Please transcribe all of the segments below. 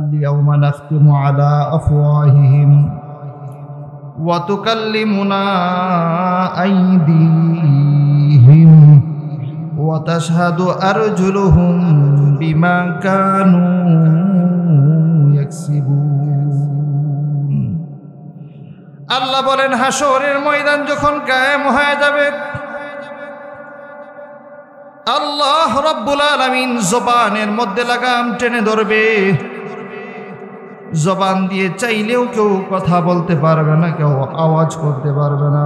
اليوم نختم على أفواههم وتكلمنا أيديهم وتشهد أرجلهم بما كانوا يكسبون আল্লাহ বলেন হাশরের ময়দান যখন কায়েম হয়ে যাবে আল্লাহ রাব্বুল আলামিন জবানের মধ্যে লাগাম টেনে ধরবে। জবান দিয়ে চাইলেও কেউ কথা বলতে পারবে না, কেউ আওয়াজ করতে পারবে না।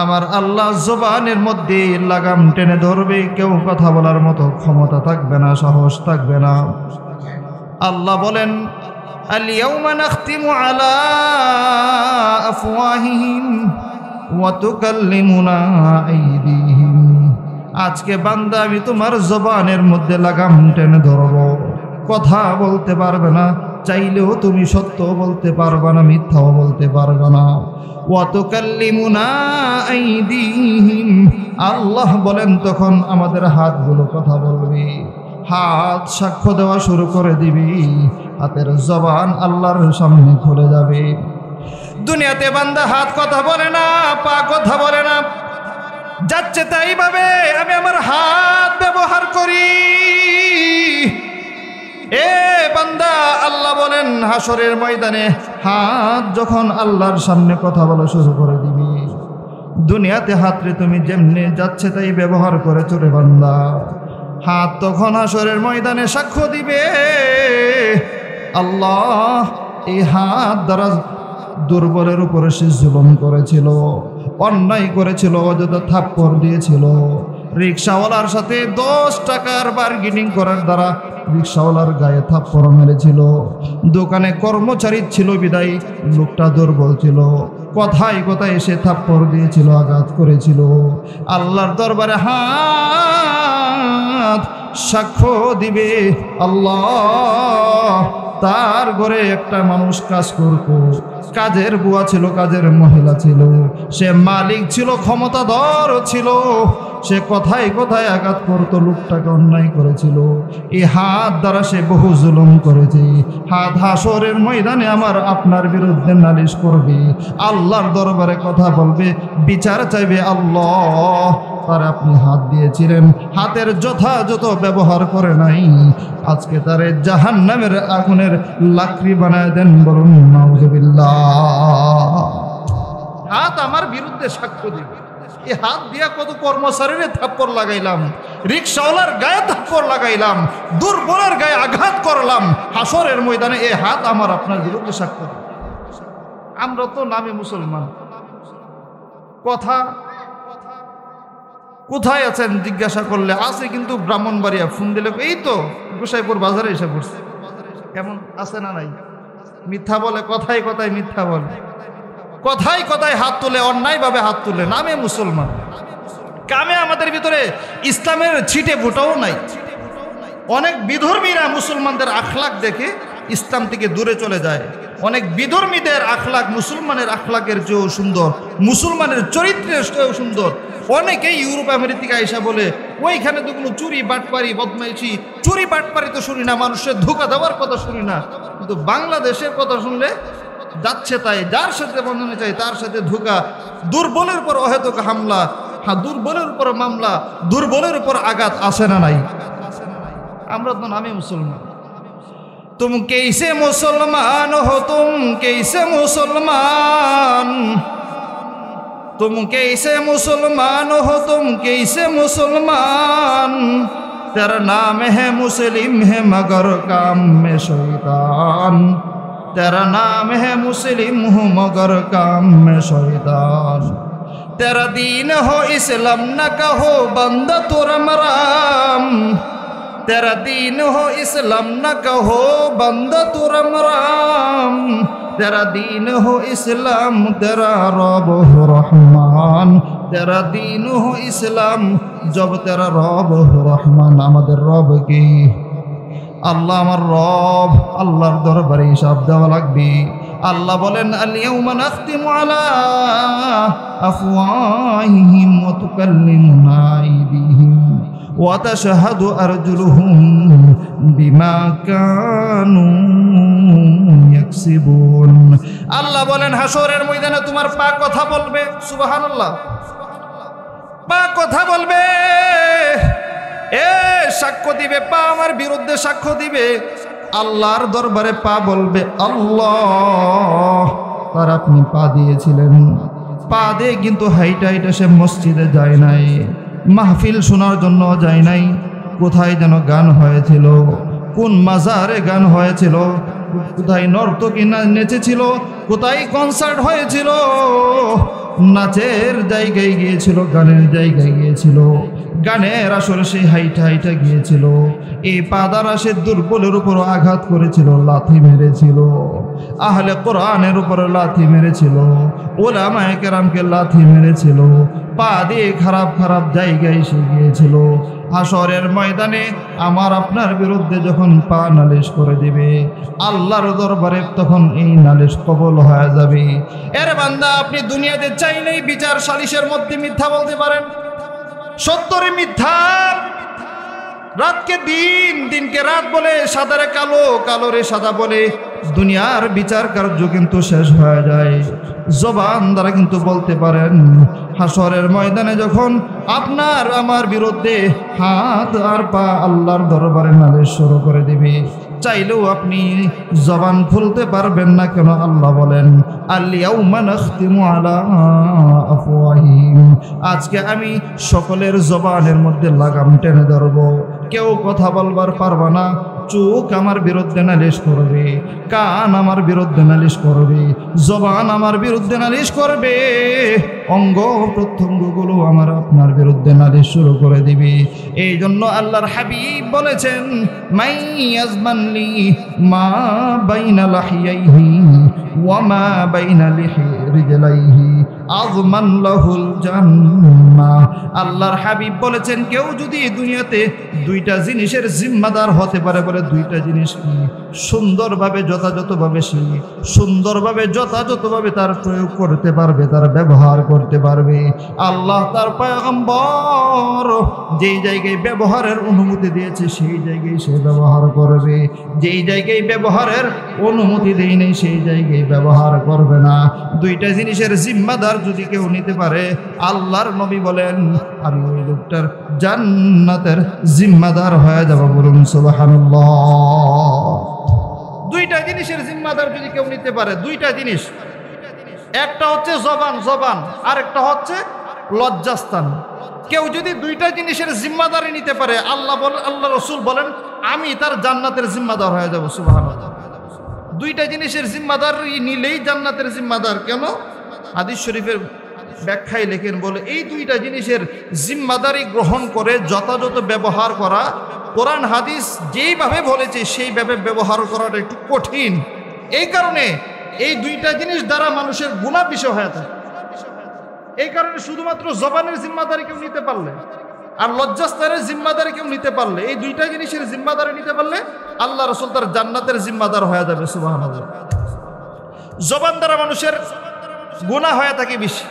আমার আল্লাহ জবানের মধ্যে লাগাম টেনে ধরবে, কেউ কথা বলার মতো ক্ষমতা থাকবে না, সাহস থাকবে না। আল্লাহ বলেন আল-ইয়াওমা নাখতিমু আলা আফওয়াহিহিম ওয়া তুকাল্লিমুনা আইদিহিম। আজকে বান্দা আমি তোমার জবানের মধ্যে লাগাম টেনে ধরব, কথা বলতে পারবে না, চাইলেও তুমি সত্য বলতে পারবে না, মিথ্যাও বলতে পারবে না। ওয়া তুকাল্লিমুনা আইদিহিম, আল্লাহ বলেন তখন আমাদের হাতগুলো কথা বলবে, হাত সাক্ষ্য দেওয়া শুরু করে দিবি, হাতের জবান আল্লাহর সামনে খুলে যাবে। দুনিয়াতে বান্দা হাত কথা বলে না, পা কথা বলে না, যাচ্ছে তাই ভাবে আমি আমার হাত ব্যবহার করি। এ বান্দা, আল্লাহ বলেন হাশরের ময়দানে হাত যখন আল্লাহর সামনে কথা বলা শুরু করে দিবি, দুনিয়াতে হাতরে তুমি যেমনি যাচ্ছে তাই ব্যবহার করেছ রে বান্দা, হাত তখন হাশরের ময়দানে সাক্ষ্য দিবে আল্লাহ এই হাত দ্বারা দুর্বলের উপরে সে জুলুম করেছিল, অন্যায় করেছিল, অযথা থাপ্পড় দিয়েছিল। রিক্সাওয়ালার সাথে 10 টাকার বার্গেনিং করার দ্বারা রিক্সাওয়ালার গায়ে থাপ্পড় মেরেছিল। দোকানে কর্মচারী ছিল বিদায়ী লোকটা দুর্বল ছিল, কথায় কথায় এসে থাপ্পড় দিয়েছিল, আঘাত করেছিল। আল্লাহর দরবারে হাত সাক্ষ্য দিবে আল্লাহ তার ঘরে একটা মানুষ কাজ করত, কাজের বুয়া ছিল, কাজের মহিলা ছিল, সে মালিক ছিল, ক্ষমতাধর ছিল, সে কথায় কথায় আঘাত করত, লোকটাকে অন্যায় করেছিল। এই হাত দ্বারা সে বহু জুলুম করেছে। হাত হাশরের ময়দানে আমার আপনার বিরুদ্ধে নালিশ করবে, আল্লাহর দরবারে কথা বলবে, বিচার চাইবে। আল্লাহ তার আপনি হাত দিয়েছিলেন, হাতের যথাযথ ব্যবহার করে নাই, আজকে তারে জাহান্নামের আগুনের লাকড়ি বানায় দেন, বলুন নাউযুবিল্লাহ। হাত আমার বিরুদ্ধে সাক্ষ্য দিবে। এই হাত দিয়া কত কর্মচারীর থাপ্পড় লাগাইলাম, রিক্সাওয়ালার গায়ে থাপ্পড় লাগাইলাম, দুর্বলের গায়ে আঘাত করলাম, হাশরের ময়দানে এই হাত আমার আপনার বিরুদ্ধে সাক্ষ্য দিবে। আমরা তো নামে মুসলমান, কথা কোথায় আছেন জিজ্ঞাসা করলে আছে, কিন্তু ব্রাহ্মণবাড়িয়া ফোন দিলে এই তো গোসাইপুর বাজারে এসে পড়ছে। কেমন আছে না নাই? মিথ্যা বলে, কথায় কথায় মিথ্যা বলে, কথায় কথায় হাত তুলে, অন্যায়ভাবে হাত তুলে, নামে মুসলমান, কামে আমাদের ভিতরে ইসলামের ছিটে ফোটাও নাই। অনেক বিধর্মীরা মুসলমানদের আখলাক দেখে ইসলাম থেকে দূরে চলে যায়। অনেক বিধর্মীদের আখলাক মুসলমানের আখলাকের চেয়েও সুন্দর, মুসলমানের চরিত্রের চেয়েও সুন্দর। অনেকেই ইউরোপ আমেরিকা এসে বলে ওইখানে তো কোনো চুরি বাটপারি বদমাইশি, চুরি বাটপারি তো শুনি না, মানুষের ধোঁকা দেওয়ার কথা শুনি না, কিন্তু বাংলাদেশের কথা শুনলে যাচ্ছে তাই, যার সাথে বন্ধনে চাই তার সাথে ধোঁকা, দুর্বলের উপর অহেতুক হামলা, দুর্বলের উপর মামলা, দুর্বলের উপর আঘাত, আসে না নাই? আমরা তো নামে মুসলমান। तुम कैसे मुसलमान हो, तुम कैसे मुसलमान, तुम कैसे मुसलमान हो, तुम कैसे मुसलमान, तेरा नाम है मुस्लिम है मगर काम में शैतान, तेरा नाम है मुस्लिम हूँ मगर काम में शैतान, तेरा दीन हो इस्लाम न कहो बंदा तो राम राम, तेरा दीन हो इस्लाम न कहो बंदा तू राम राम, तेरा दीन हो इस्लाम तेरा रब हो रहमान, तेरा दीन हो इस्लाम जब तेरा रब हो रहमान। আমাদের রব কি? আল্লাহ আমার রব। আল্লাহর দরবারে হিসাব দেওয়া লাগবে। আল্লাহ বলেন আল-ইয়াওমা নাখতিমু আলা আফওয়াহিহিম ওয়া তুকাল্লিমুনা আইদিহিম ওয়া তাশহাদু আরজুলুহুম বিমা কানু ইয়াকসিবুন। আল্লাহ বলেন হাসরের ময়দানে তোমার পা কথা বলবে। সুবহানাল্লাহ। পা কথা বলবে, এ সাক্ষ্য দিবে, পা আমার বিরুদ্ধে সাক্ষ্য দিবে। আল্লাহর দরবারে পা বলবে, আল্লাহ তার আপনি পা দিয়েছিলেন, পা দিয়ে কিন্তু হাইটা হাইটা সে মসজিদে যায় নাই, মাহফিল শোনার জন্য যায় নাই, কোথায় যেন গান হয়েছিল, কোন মাজারে গান হয়েছিল, কোথায় নর্তকী নেচেছিল, কোথায় কনসার্ট হয়েছিল, নাচের জায়গায় গিয়েছিল, গানের জায়গায় গিয়েছিল, গানের আসরে সে হাইটা হাইটা গিয়েছিল। এই পা দ্বারা সে দুর্বলের উপর আঘাত করেছিল, লাথি মেরেছিল, আহলে কোরআনের উপর লাথি মেরেছিল, ওলামায়ে কেরামকে লাথি মেরেছিল, পা দিয়ে খারাপ খারাপ জায়গায় সে গিয়েছিল। হাসরের ময়দানে আমার আপনার বিরুদ্ধে যখন পা নালিশ করে দিবে, আল্লাহর দরবারে তখন এই নালিশ কবুল হয়ে যাবে। এর বান্দা, আপনি দুনিয়াতে চাইলেই বিচার সালিশের মধ্যে মিথ্যা বলতে পারেন, সত্যরে মিথ্যা, রাতকে দিন, দিনকে রাত বলে, সাদারে কালো, কালোরে সাদা বলে দুনিয়ার বিচার কার্য কিন্তু শেষ হয়ে যায়। জবান দ্বারা কিন্তু বলতে পারেন। হাসরের ময়দানে যখন আপনার আমার বিরুদ্ধে হাত আর পা আল্লাহর দরবারে নালিশ শুরু করে দিবে, চাইলেও আপনি জবান খুলতে পারবেন না। কেন? আল্লাহ বলেন, আল-ইয়াউমা নাখতিমু আলা আফওয়াহিহিম, আজকে আমি সকলের জবানের মধ্যে লাগাম টেনে ধরব, কেউ কথা বলবার পারবা না। চোখ আমার বিরুদ্ধে নালিশ করবে, কান আমার বিরুদ্ধে নালিশ করবে, জবান আমার বিরুদ্ধে নালিশ করবে, অঙ্গ প্রত্যঙ্গগুলো আমার আপনার বিরুদ্ধে নালিশ শুরু করে দিবে। এই জন্য আল্লাহর হাবিব বলেছেন, মাই ইয়াজমানলি মা বাইনা লাহিয়াইহি ওয়া মা বাইনা রিজলাইহি আযমান লাহুল জান্নাহ। আল্লাহর হাবিব বলেছেন, কেউ যদি দুনিয়াতে দুইটা জিনিসের জিম্মাদার হতে পারে, বলে দুইটা জিনিস কি? সুন্দরভাবে যথাযথভাবে সে সুন্দরভাবে যথাযথভাবে তার প্রয়োগ করতে পারবে, তার ব্যবহার করতে পারবে। আল্লাহ তার পয়গম্বর যেই জায়গায় ব্যবহারের অনুমতি দিয়েছে সেই জায়গায় সে ব্যবহার করবে, যেই জায়গায় ব্যবহারের অনুমতি দেয় নেই সেই জায়গায় ব্যবহার করবে না। দুইটা জিনিসের জিম্মাদার যদি কেউ নিতে পারে, আল্লাহর নবী বলেন, আমি ওই লোকটার জান্নাতের জিম্মাদার হয়ে যাব। বলুন সুবহানাল্লাহ। দুইটা জিনিসের জিম্মাদার যদি কেউ নিতে পারে, দুইটা জিনিস, একটা হচ্ছে জবান, জবান, আর একটা হচ্ছে লজ্জাস্থান। কেউ যদি দুইটা জিনিসের জিম্মাদারি নিতে পারে, আল্লাহ রসুল বলেন, আমি তার জান্নাতের জিম্মাদার হয়ে যাব। সুবহানাল্লাহ। দুইটা জিনিসের জিম্মাদার নিলেই জান্নাতের জিম্মাদার। কেন? হাদিস শরীফের ব্যাখ্যায় লেখেন, বলে এই দুইটা জিনিসের জিম্মাদারি গ্রহণ করে যথাযথ ব্যবহার করা, কোরআন হাদিস যেইভাবে বলেছে সেইভাবে ব্যবহার করাটা একটু কঠিন। এই কারণে এই দুইটা জিনিস দ্বারা মানুষের গুনাহ বেশি হয়ে থাকে। এই কারণে শুধুমাত্র জবানের জিম্মাদারি কেউ নিতে পারলে আর লজ্জাস্থানের জিম্মাদারি কেউ নিতে পারলে, এই দুইটা জিনিসের জিম্মাদারি নিতে পারলে আল্লাহ রাসূল তার জান্নাতের জিম্মাদার হয়ে যাবে। সুবহানাল্লাহ। জবান দ্বারা মানুষের গুনাহ হয়ে থাকে বেশি,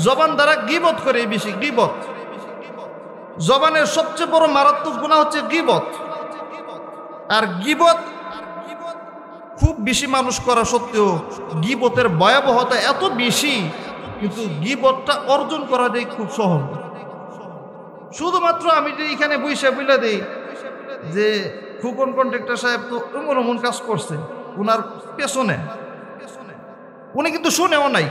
জবান দ্বারা গীবত করে বেশি, গীবত। জবানের সবচেয়ে বড় মারাত্মক গুনাহ হচ্ছে গীবত। আর গীবত খুব বেশি মানুষ করা সত্ত্বেও গীবতের ভয়াবহতা এত বেশি, কিন্তু গীবতটা অর্জন করা যায় খুব সহজ। শুধুমাত্র আমি যে এখানে বইসা বইলা দিই যে খুকন কন্ট্রাক্টর সাহেব তো এমন এমন কাজ করছে, ওনার পেছনে উনি কিন্তু শুনেও নাই,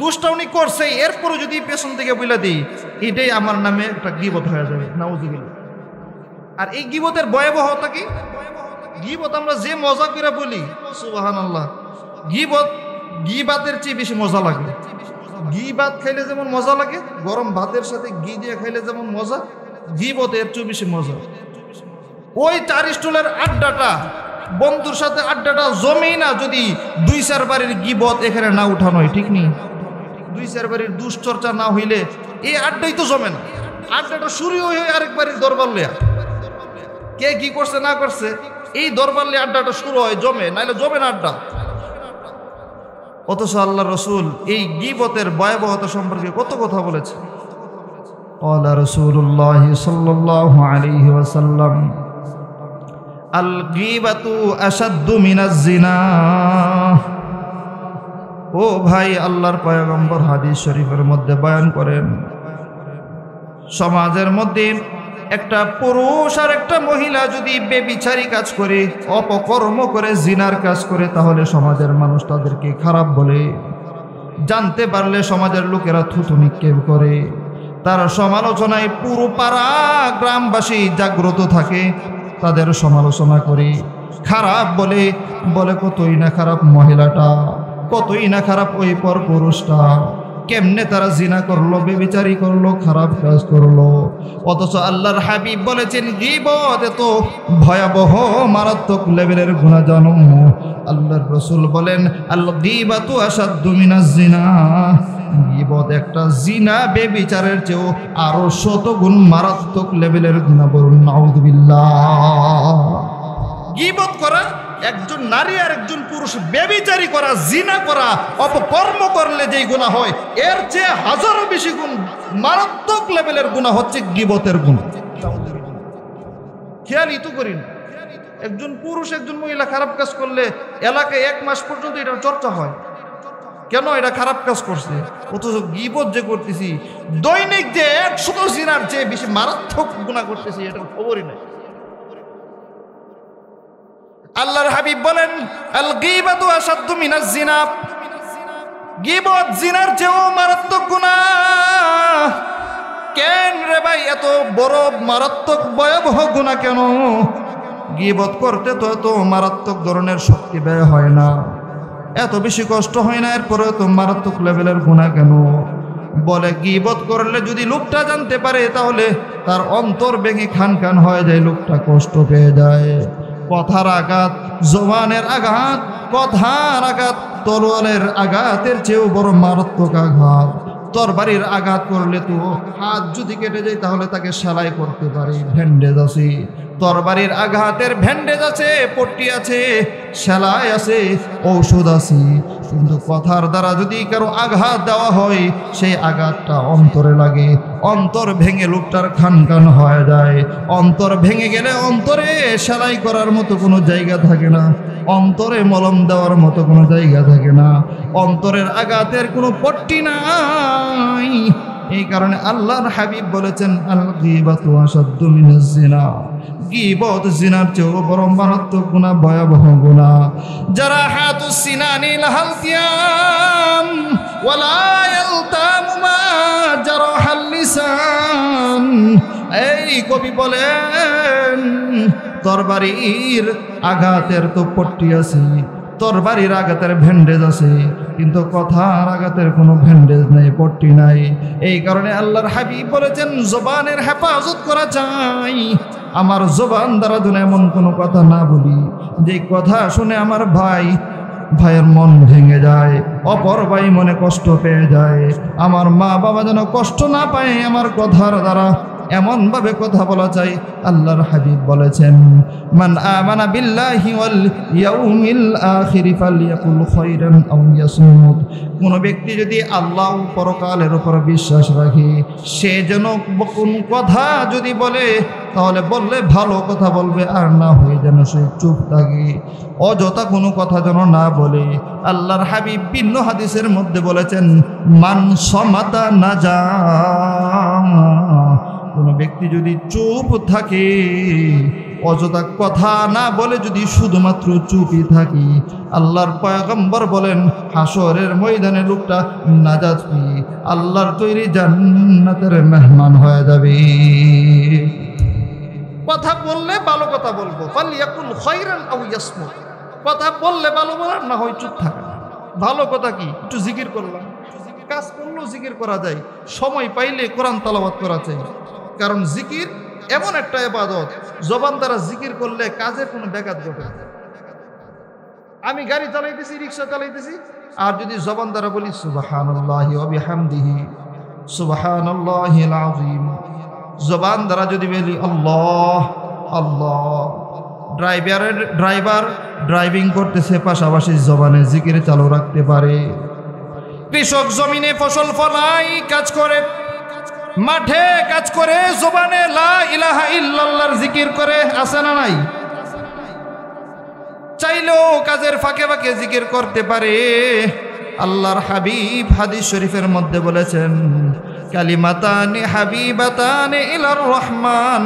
দোষটা উনি করছে, এরপরে যদি পেছন থেকে বইলা দিই, এটাই আমার নামে একটা গীবত হয়ে যাবে, নাউজুবিল্লাহ। আর এই গীবতের ভয়াবহতা কি? গীবত আমরা যে মজা করে বলি, সুবহানাল্লাহ, গীবাতের চেয়ে বেশি মজা লাগে। গীবাত খাইলে যেমন মজা লাগে, গরম ভাতের সাথে ঘি দিয়ে খাইলে যেমন মজা, গীবতের চেয়ে বেশি মজা। ওই 4 স্টুলের আড্ডাটা, বন্ধুর সাথে আড্ডাটা জমেই না যদি 2-4 বারের গীবত এখানে না উঠানো হয়, ঠিক নেই? 2-4 বারের দুশ্চর্চা না হইলে এই আড্ডাই তো জমে না। আড্ডাটা শুরু হয়ে আরেকবারের দরবার লিয়া, কে কি করছে না করছে, এই দরবার লিয়া আড্ডাটা শুরু হয়, জমে, নাইলে জমে না আড্ডা। অথচ আল্লাহ রসুল এই গীবতের ভয়াবহতা সম্পর্কে কত কথা বলেছে। قال رسول الله صلى الله عليه وسلم الغيبة أشد من الزنا ও ভাই, আল্লাহর পয়গম্বর হাদিস শরীফের মধ্যে বয়ান করেন, সমাজের মধ্যে একটা পুরুষ আর একটা মহিলা যদি বেবিচারী কাজ করে, অপকর্ম করে, জিনার কাজ করে, তাহলে সমাজের মানুষ তাদেরকে খারাপ বলে। জানতে পারলে সমাজের লোকেরা থুতু নিক্ষেপ করে, তার সমালোচনায় পুরো পাড়া গ্রামবাসী জাগ্রত থাকে, তাদের সমালোচনা করে, খারাপ বলে, বলে কতই না খারাপ মহিলাটা, কতই না খারাপ ওই পর পুরুষটা, কেমনে তারা জিনা করলো, বেবিচারি করলো, খারাপ কাজ করলো। অথচ আল্লাহর হাবিব বলেছেন গীবত এত ভয়াবহ মারাত্মক লেভেলের গুনাহ জানো। আল্লাহর রাসূল বলেন আল গীবাতু আশাদ্দু মিনাজ জিনা, গীবত একটা জিনা বেবিচারের চেয়েও আরো 100 গুণ মারাত্মক লেভেলের গুনাহ। বলুন নাউযুবিল্লাহ। গীবত করা, একজন নারী আর একজন পুরুষ বেবিচারি করা, জিনা করা, অপকর্ম করলে যেই গুনাহ হয়, এর চেয়ে হাজারো বেশি গুণ মারাত্মক লেভেলের গুনাহ হচ্ছে গীবতের গুনাহ। খেয়ালই তো করি না, একজন পুরুষ একজন মহিলা খারাপ কাজ করলে এলাকায় 1 মাস পর্যন্ত এটা চর্চা হয়, কেন এটা খারাপ কাজ করছে। অথচ গীবত যে করতেছি, দৈনিক যে 100 জিনার চেয়ে বেশি মারাত্মক গুনাহ করতেছি, এটা খবরই নাই। আল্লাহর হাবিব বলেন আল গীবাতু আশাদ্দু মিনাজ জিনা, গীবত জিনার চেয়েও মারাত্মক গুনাহ। কেন রে ভাই এত বড় মারাত্মক ভয়াবহ গুনাহ কেন? গীবত করতে তো এত মারাত্মক ধরনের শক্তি ব্যয় হয় না, এত বেশি কষ্ট হয় না, এরপরে তো মারাত্মক লেভেলের গুনাহ কেন? বলে গীবত করলে যদি লোকটা জানতে পারে, তাহলে তার অন্তর ভেঙে খান খান হয়ে যায়, লোকটা কষ্ট পেয়ে যায়। কথার আঘাত, জবানের আঘাত, কথার আঘাত তলোয়ারের আঘাতের চেয়েও বড় মারাত্মক আঘাত। তরবারির আঘাত করলে তো হাত যদি কেটে যায় তাহলে তাকে সেলাই করতে পারে, ব্যান্ডেজ আছে। তরবারির আঘাতের ব্যান্ডেজ আছে, পট্টি আছে, সেলাই আছে, ঔষধ আছে। কিন্তু কথার দ্বারা যদি কারো আঘাত দেওয়া হয়, সেই আঘাতটা অন্তরে লাগে, অন্তর ভেঙে লোকটার খান খান হয়ে যায়। অন্তর ভেঙে গেলে অন্তরে সেলাই করার মতো কোনো জায়গা থাকে না, অন্তরে মলম দেওয়ার মতো কোনো জায়গা থাকে না, অন্তরের আঘাতের কোনো পট্টি নাই। এই কারণে আল্লাহর হাবিব বলেছেন আল গীবাতু আশাদ্দু মিনাজ জিনা, গীবত জিনার চেয়েও বড় মারাত্মক গুনাহ, ভয়াবহ গুনাহ। যারা হাতুস সিনানি লাহাল কিয়াম ওয়ালা ইয়ালতামু মা জারাহাল লিসান। এই কবি বলেন তরবারির আঘাতের তো পট্টি আছে, তরবারির আঘাতের ব্যান্ডেজ আছে, কিন্তু কথার আঘাতের কোনো ব্যান্ডেজ নাই, পট্টি নাই। এই কারণে আল্লাহর হাবিব বলেছেন জবানের হেফাজত করা চাই। আমার জবান দ্বারা যেন এমন কোনো কথা না বলি যে কথা শুনে আমার ভাইয়ের মন ভেঙে যায়, অপর ভাই মনে কষ্ট পেয়ে যায়, আমার মা বাবা যেন কষ্ট না পায় আমার কথার দ্বারা, এমন ভাবে কথা বলা চাই। আল্লাহর হাবিব বলেছেন মান আমানা বিল্লাহি ওয়াল ইয়াউমিল আখির ফালইয়াকুল খায়রান আও ইয়াসমুত। কোন ব্যক্তি যদি আল্লাহ পরকালের উপর বিশ্বাস রাখে, সে যেন কোন কথা যদি বলে তাহলে বললে ভালো কথা বলবে, আর না হয়ে যেন সে চুপ থাকে, অযথা কোনো কথা যেন না বলে। আল্লাহর হাবিব ভিন্ন হাদিসের মধ্যে বলেছেন মান সমাতা নাজা। কোনো ব্যক্তি যদি চুপ থাকে, অযথা কথা না বলে যদি শুধুমাত্র চুপই থাকি, আল্লাহর পয়গম্বর বলেন হাসরের ময়দানে লোকটা নাজাত পেয়ে আল্লাহর তৈরি জান্নাতের মেহমান হয়ে যাবে। কথা বললে ভালো কথা বলবো, ফালইয়াকুল খায়রান আও ইয়াসমুত। কথা বললে ভালো বলার, না হয় চুপ থাকা। ভালো কথা কি? একটু জিকির করলাম, কাজ করলেও জিকির করা যায়, সময় পাইলে কোরআন তেলাওয়াত করা চাই। কারণ জিকির এমন একটা ইবাদত, জবান দ্বারা জিকির করলে কাজের কোনো ব্যাঘাত ঘটে না। আমি গাড়ি চালাইতেছি, রিক্সা চালাইতেছি, আর যদি জবান দ্বারা বলি সুবহানাল্লাহি ওয়া বিহামদিহি সুবহানাল্লাহিল আযীম, জবান দ্বারা যদি বলি আল্লাহ আল্লাহ, ড্রাইভার ড্রাইভিং করতেছে, পাশাপাশি জবানে জিকির চালু রাখতে পারে। কৃষক জমিনে ফসল ফলাই কাজ করে, মাঠে কাজ করে, জবানে লা ইলাহা ইল্লাল্লাহর জিকির করে, আছে না নাই? চাইলেও কাজের ফাঁকে ফাঁকে জিকির করতে পারে। আল্লাহর হাবিব হাদিস শরীফের মধ্যে বলেছেন, কালিমাতানি হাবিবাতানি ইলার রহমান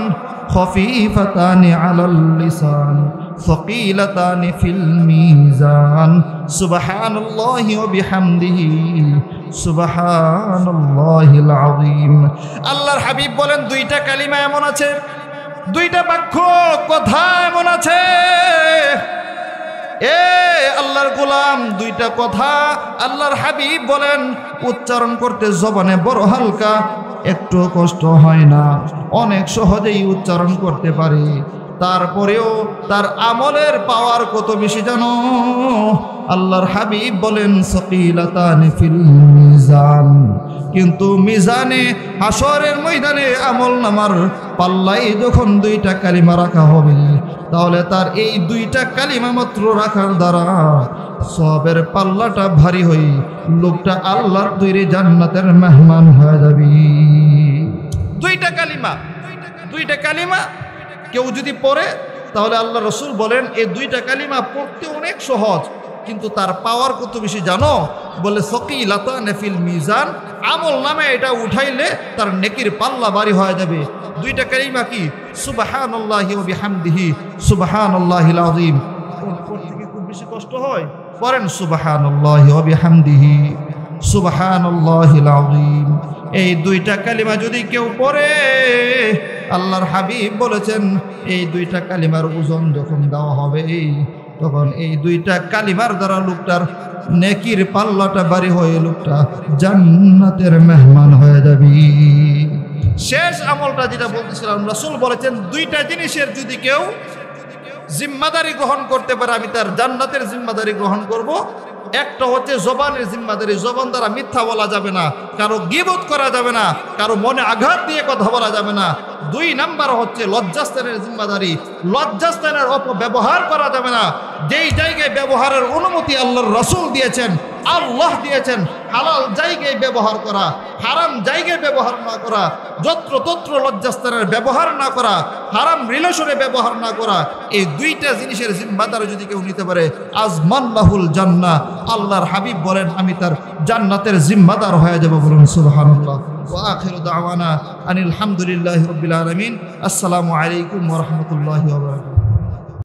খফিফাতানি আলাল লিসান সকিলাতানি ফিল মিজান সুবহানাল্লাহি ওয়া বিহামদিহি সুবহানাল্লাহিল আযীম। আল্লাহর হাবিব বলেন, দুইটা কালিমা এমন আছে, দুইটা বাক্য কথা এমন আছে, এ আল্লাহর গোলাম, দুইটা কথা আল্লাহর হাবিব বলেন উচ্চারণ করতে জবানে বড় হালকা, একটু কষ্ট হয় না, অনেক সহজেই উচ্চারণ করতে পারে। তারপরেও তার আমলের পাওয়ার কত বেশি জানো? আল্লাহর হাবিব বলেন সকিলাতানি ফিল মিজান, কিন্তু মিজানে হাসরের ময়দানে আমল নামার পাল্লাই যখন দুইটা কালিমা রাখা হবে, তাহলে তার এই দুইটা কালিমা মাত্র রাখার দ্বারা সবের পাল্লাটা ভারী হই লোকটা আল্লাহর তৈরি জান্নাতের মেহমান হয়ে যাবে। দুইটা কালিমা কেউ যদি পড়ে, তাহলে আল্লাহ রসুল বলেন এই দুইটা কালিমা পড়তে অনেক সহজ, কিন্তু তার পাওয়ার কত বেশি জানো? বলে সকিলাতানি ফিল মিজান, আমল নামে এটা উঠাইলে তার নেকির পাল্লা ভারী হয়ে যাবে। দুইটা কালিমা কি? সুবহানাল্লাহি ওয়া বিহামদিহি সুবহানাল্লাহিল আযীম। পড়তে কি খুব বেশি কষ্ট হয়? পড়েন সুবহানাল্লাহি ওয়া বিহামদিহি সুবহানাল্লাহিল আযীম। এই দুইটা কালিমা যদি কেউ পড়ে, আল্লাহর হাবিব বলেছেন এই দুইটা কালিমার ওজন যখন দেওয়া হবে, তখন এই দুইটা কালিমার দ্বারা লোকটার নেকির পাল্লাটা ভারী হয়ে লোকটা জান্নাতের মেহমান হয়ে যাবে। শেষ আমলটা যেটা বলতেছিলাম, রাসূল বলেছেন দুইটা জিনিসের যদি কেউ জিম্মাদারি গ্রহণ করতে পারে, আমি তার জান্নাতের জিম্মাদারি গ্রহণ করব। একটা হচ্ছে জবানের জিম্মাদারি, জবান দ্বারা মিথ্যা বলা যাবে না, কারো গীবত করা যাবে না, কারো মনে আঘাত দিয়ে কথা বলা যাবে না। দুই নাম্বার হচ্ছে লজ্জাস্থানের জিম্মাদারি, লজ্জাস্থানের অপব্যবহার করা যাবে না। যেই জায়গায় ব্যবহারের অনুমতি আল্লাহর রাসূল দিয়েছেন, আল্লাহ দিয়েছেন, হালাল জায়গায় ব্যবহার করা, হারাম জায়গায় ব্যবহার না করা, যত্র তত্র লজ্জাস্থানের ব্যবহার না করা, হারাম রিলেশনে ব্যবহার না করা, এই দুইটা জিনিসের জিম্মাদারি যদি কেউ নিতে পারে, আজমাল্লাহুল জান্নাহ, আল্লাহর হাবিব বলেন আমি তার জান্নাতের জিম্মাদার হয়ে যাব। বলুন সুবহানাল্লাহ। ওয়া আখিরু দাওয়ানা আনিল হামদুলিল্লাহি রাব্বিল আলামিন। আসসালামু আলাইকুম ওয়া রাহমাতুল্লাহি ওয়া বারাকাতুহু।